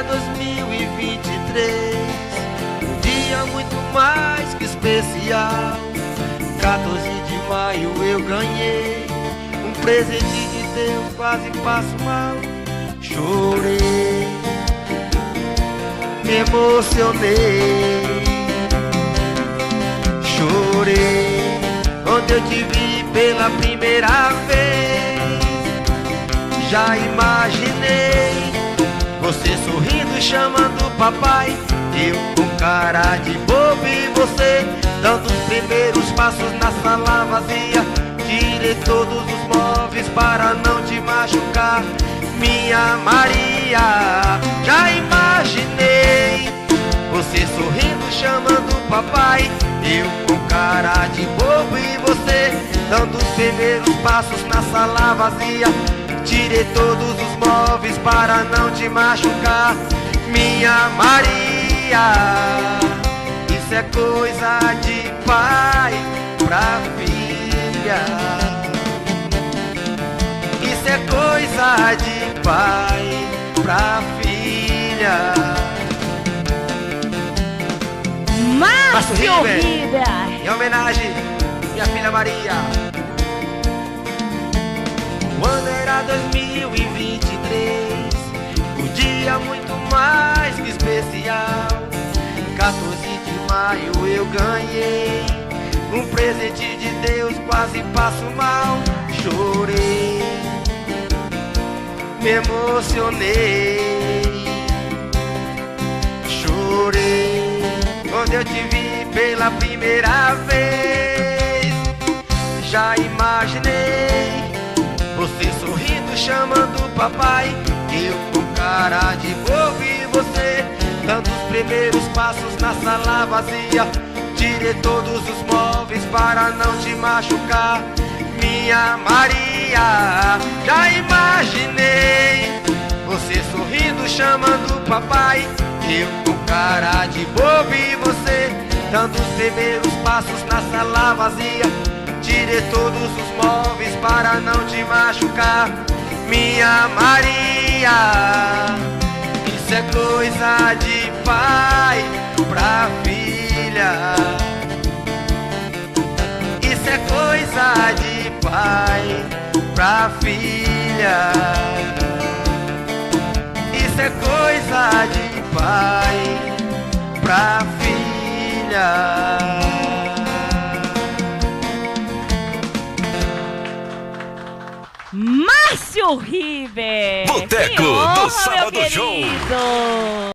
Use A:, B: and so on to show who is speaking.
A: era 2023, um dia muito mais que especial. 14 de maio eu ganhei um presente de Deus, quase passo mal. Chorei, me emocionei. Chorei quando eu te vi pela primeira vez. Já imaginei você sorrindo e chamando o papai, eu com cara de bobo e você dando os primeiros passos na sala vazia. Tirei todos os móveis para não te machucar, minha Maria. Já imaginei você sorrindo, chamando o papai, eu com cara de bobo e você dando os primeiros passos na sala vazia. Tirei todos os móveis para não te machucar, minha Maria. Isso é coisa de pai pra filha. Isso é coisa de pai pra filha.
B: Márcio River,
A: em homenagem minha filha Maria. O ano era 2023, um dia muito mais que especial. 14 de maio eu ganhei um presente de Deus, quase passo mal. Chorei, me emocionei. Chorei quando eu te vi pela primeira vez. Já imaginei você sorrindo, chamando o papai, eu com cara de bobo e você dando os primeiros passos na sala vazia. Tirei todos os móveis para não te machucar, minha Maria. Já imaginei você sorrindo, chamando o papai, eu com cara de bobo e você dando os primeiros passos na sala vazia. Tirei todos os móveis para não te machucar, minha Maria. Isso é coisa de pai pra filha. Isso é coisa de pai pra filha. Isso é coisa de pai pra filha.
B: Márcio River.
C: Boteco do Sábado Show.